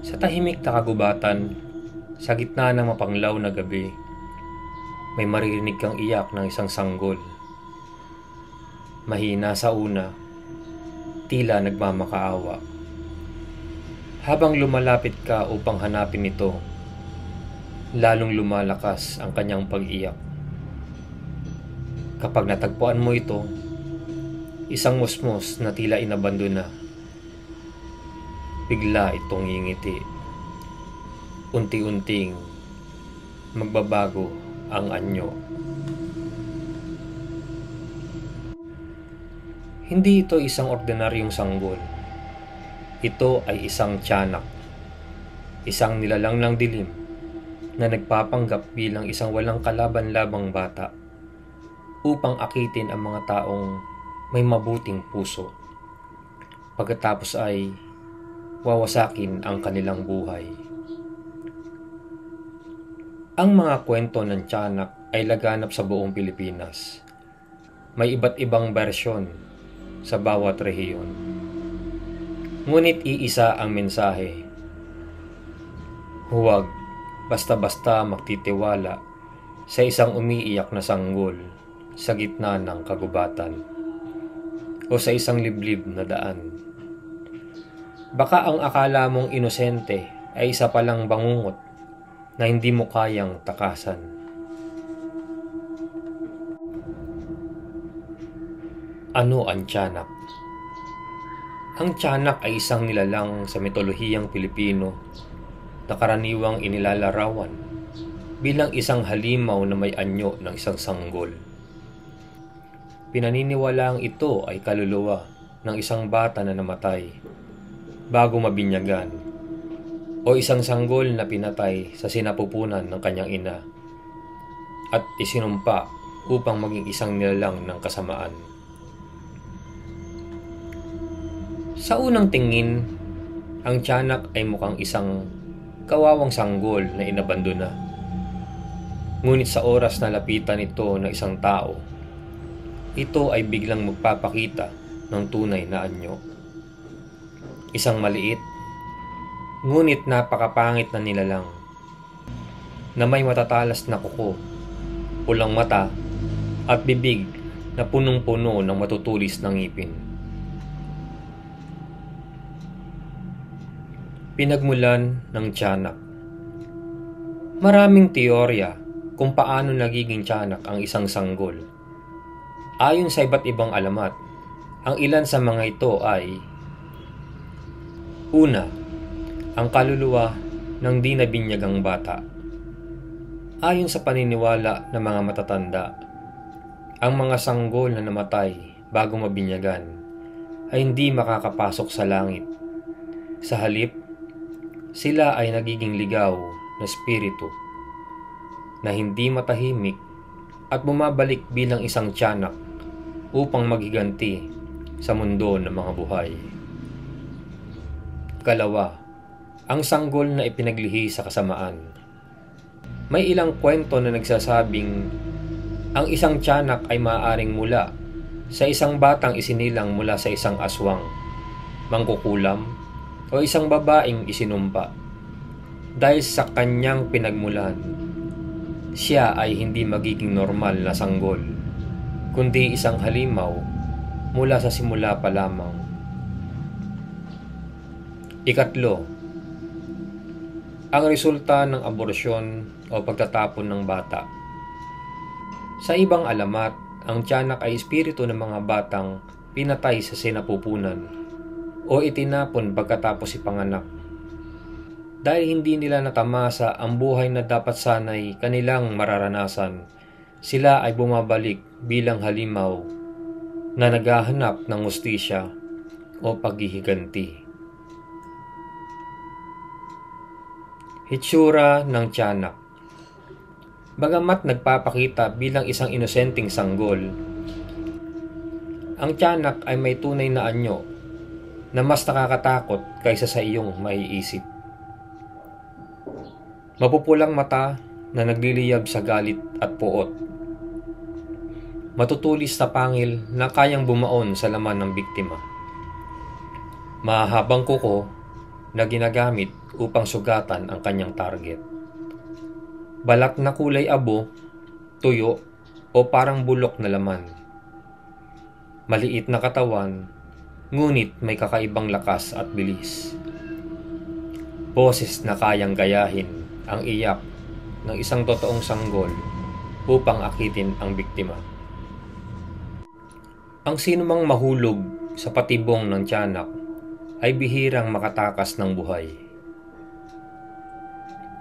Sa tahimik na kagubatan, sa gitna ng mapanglaw na gabi, may maririnig kang iyak ng isang sanggol. Mahina sa una, tila nagmamakaawa. Habang lumalapit ka upang hanapin ito, lalong lumalakas ang kanyang pag-iyak. Kapag natagpuan mo ito, isang musmos na tila inabandona. Bigla itong ngingiti. Unti-unting magbabago ang anyo. Hindi ito isang ordinaryong sanggol. Ito ay isang tiyanak. Isang nilalang ng dilim na nagpapanggap bilang isang walang kalaban-labang bata upang akitin ang mga taong may mabuting puso. Pagkatapos ay wawasakin ang kanilang buhay. Ang mga kwento ng tiyanak ay laganap sa buong Pilipinas. May iba't ibang bersyon sa bawat rehiyon. Ngunit iisa ang mensahe. Huwag basta-basta magtitiwala sa isang umiiyak na sanggol sa gitna ng kagubatan o sa isang liblib na daan. Baka ang akala mong inosente ay isa palang bangungot na hindi mo kayang takasan. Ano ang tiyanak? Ang tiyanak ay isang nilalang sa mitolohiyang Pilipino na karaniwang inilalarawan bilang isang halimaw na may anyo ng isang sanggol. Pinaniniwalaang ito ay kaluluwa ng isang bata na namatay bago mabinyagan o isang sanggol na pinatay sa sinapupunan ng kanyang ina at isinumpa upang maging isang nilalang ng kasamaan. Sa unang tingin, ang tiyanak ay mukhang isang kawawang sanggol na inabandona. Ngunit sa oras na lapitan ito ng isang tao, ito ay biglang magpapakita ng tunay na anyo. Isang maliit, ngunit napakapangit na nilalang na may matatalas na kuko, pulang mata at bibig na punong-puno ng matutulis na ngipin. Pinagmulan ng tiyanak. Maraming teorya kung paano nagiging tiyanak ang isang sanggol. Ayon sa iba't ibang alamat, ang ilan sa mga ito ay: una, ang kaluluwa ng di nabinyagang bata. Ayon sa paniniwala ng mga matatanda, ang mga sanggol na namatay bago mabinyagan ay hindi makakapasok sa langit. Sa halip, sila ay nagiging ligaw na espiritu na hindi matahimik at bumabalik bilang isang tiyanak upang maghiganti sa mundo ng mga buhay. Kalawa, ang sanggol na ipinaglihi sa kasamaan. May ilang kwento na nagsasabing ang isang tiyanak ay maaaring mula sa isang batang isinilang mula sa isang aswang, mangkukulam, o isang babaeng isinumpa. Dahil sa kanyang pinagmulan, siya ay hindi magiging normal na sanggol, kundi isang halimaw mula sa simula pa lamang. Ikatlo, ang resulta ng aborsyon o pagtatapon ng bata. Sa ibang alamat, ang tiyanak ay espiritu ng mga batang pinatay sa sinapupunan o itinapon pagkatapos ipanganak. Dahil hindi nila natamasa ang buhay na dapat sanay kanilang mararanasan, sila ay bumabalik bilang halimaw na naghahanap ng hustisya o paghihiganti. Hitsura ng tiyanak. Bagamat nagpapakita bilang isang inosenteng sanggol, ang tiyanak ay may tunay na anyo na mas nakakatakot kaysa sa iyong maiisip. Mapupulang mata na nagliliyab sa galit at puot. Matutulis na pangil na kayang bumaon sa laman ng biktima. Mahahabang kuko na ginagamit upang sugatan ang kanyang target. Balat na kulay abo, tuyo o parang bulok na laman. Maliit na katawan, ngunit may kakaibang lakas at bilis. Boses na kayang gayahin ang iyak ng isang totoong sanggol upang akitin ang biktima. Ang sinumang mahulog sa patibong ng tiyanak ay bihirang makatakas ng buhay.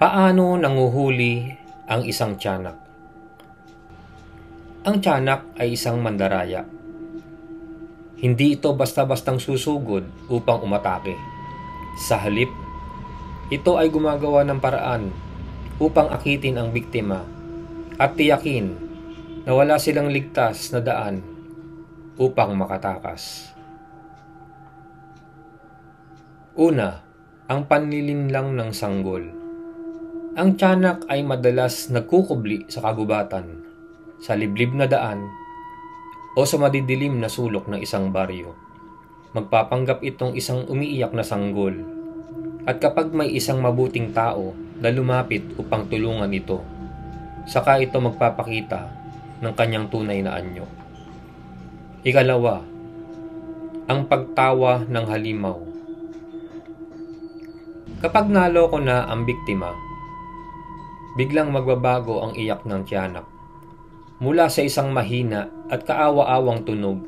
Paano nanguhuli ang isang tiyanak? Ang tiyanak ay isang mandaraya. Hindi ito basta-bastang susugod upang umatake. Sa halip, ito ay gumagawa ng paraan upang akitin ang biktima at tiyakin na wala silang ligtas na daan upang makatakas. Una, ang panlilinlang ng sanggol. Ang tiyanak ay madalas nagkukubli sa kagubatan, sa liblib na daan, o sa madidilim na sulok ng isang baryo. Magpapanggap itong isang umiiyak na sanggol. At kapag may isang mabuting tao na lumapit upang tulungan ito, saka ito magpapakita ng kanyang tunay na anyo. Ikalawa, ang pagtawa ng halimaw. Kapag naloko na ang biktima, biglang magbabago ang iyak ng tiyanak. Mula sa isang mahina at kaawa-awang tunog,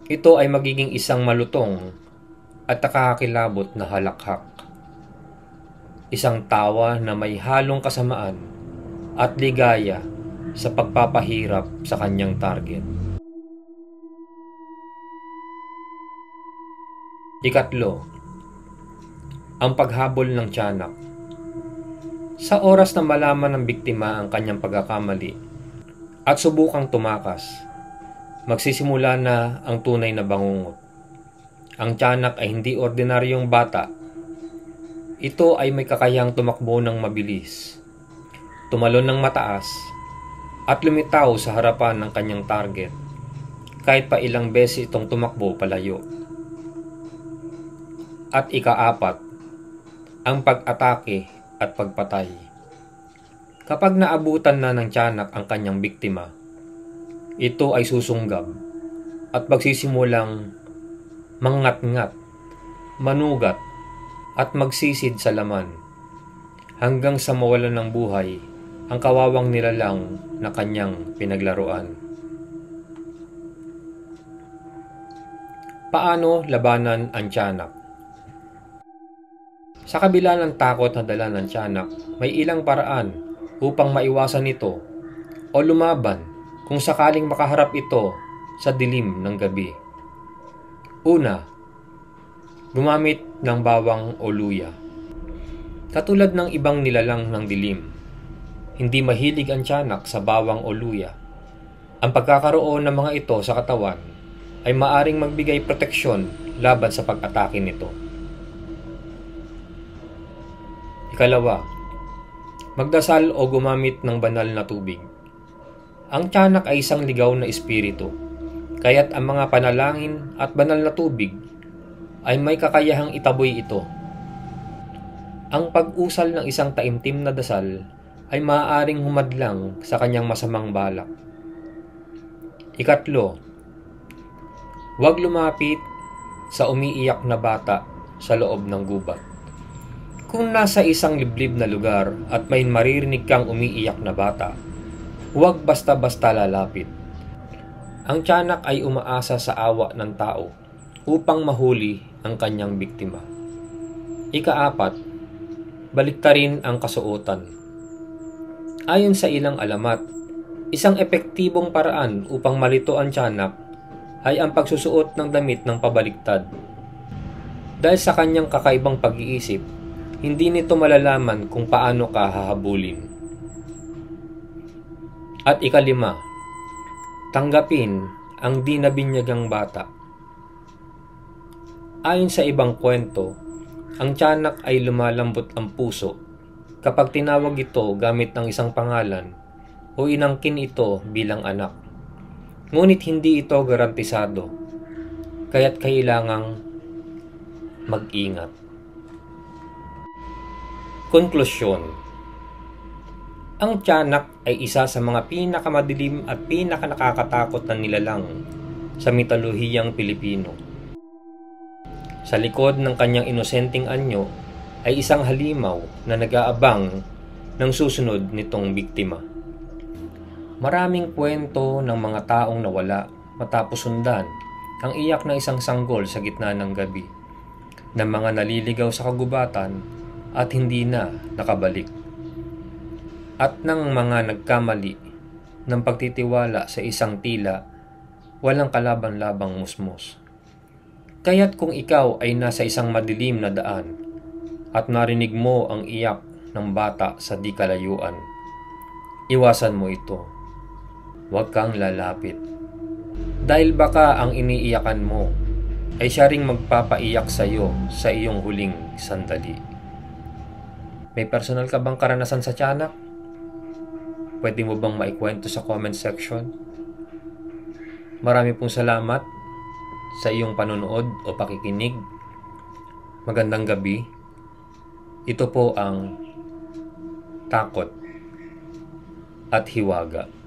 ito ay magiging isang malutong at nakakakilabot na halakhak. Isang tawa na may halong kasamaan at ligaya sa pagpapahirap sa kanyang target. Ikatlo, ang paghabol ng tiyanak. Sa oras na malaman ng biktima ang kanyang pagkakamali at subukang tumakas, magsisimula na ang tunay na bangungot. Ang tiyanak ay hindi ordinaryong bata. Ito ay may kakayahang tumakbo ng mabilis, tumalon ng mataas, at lumitaw sa harapan ng kanyang target, kahit pa ilang beses itong tumakbo palayo. At ikaapat, ang pag-atake at pagpatay. Kapag naabutan na ng tiyanak ang kanyang biktima, ito ay susunggab at magsisimulang mangngat-ngat, manugat at magsisid sa laman hanggang sa mawalan ng buhay ang kawawang nilalang na kanyang pinaglaruan. Paano labanan ang tiyanak? Sa kabila ng takot na dala ng tiyanak, may ilang paraan upang maiwasan ito o lumaban kung sakaling makaharap ito sa dilim ng gabi. Una, gumamit ng bawang o luya. Katulad ng ibang nilalang ng dilim, hindi mahilig ang tiyanak sa bawang o luya. Ang pagkakaroon ng mga ito sa katawan ay maaring magbigay proteksyon laban sa pag-atake nito. Ikalawa, magdasal o gumamit ng banal na tubig. Ang tiyanak ay isang ligaw na espiritu, kaya't ang mga panalangin at banal na tubig ay may kakayahang itaboy ito. Ang pag-usal ng isang taimtim na dasal ay maaaring humadlang sa kanyang masamang balak. Ikatlo, huwag lumapit sa umiiyak na bata sa loob ng gubat. Kung nasa isang liblib na lugar at may maririnig kang umiiyak na bata, huwag basta-basta lalapit. Ang tiyanak ay umaasa sa awa ng tao upang mahuli ang kanyang biktima. Ikaapat, baliktarin ang kasuotan. Ayon sa ilang alamat, isang epektibong paraan upang malito ang tiyanak ay ang pagsusuot ng damit ng pabaliktad. Dahil sa kanyang kakaibang pag-iisip, hindi nito malalaman kung paano ka hahabulin. At ikalima, tanggapin ang di nabinyagang bata. Ayon sa ibang kwento, ang tiyanak ay lumalambot ang puso kapag tinawag ito gamit ng isang pangalan o inangkin ito bilang anak. Ngunit hindi ito garantisado, kaya't kailangang mag-ingat. Konklusyon. Ang tiyanak ay isa sa mga pinakamadilim at pinakanakakatakot na nilalang sa mitolohiyang Pilipino. Sa likod ng kanyang inosenteng anyo ay isang halimaw na nag-aabang ng susunod nitong biktima. Maraming kwento ng mga taong nawala matapos sundan ang iyak ng isang sanggol sa gitna ng gabi, ng mga naliligaw sa kagubatan at hindi na nakabalik, at ng mga nagkamali ng pagtitiwala sa isang tila walang kalaban-labang musmos. Kaya't kung ikaw ay nasa isang madilim na daan at narinig mo ang iyak ng bata sa di kalayuan, iwasan mo ito. Huwag kang lalapit. Dahil baka ang iniiyakan mo ay siya ring magpapaiyak sa iyo sa iyong huling sandali. May personal ka bang karanasan sa tiyanak? Pwede mo bang maikwento sa comment section? Marami pong salamat sa iyong panonood o pakikinig. Magandang gabi. Ito po ang Takot at Hiwaga.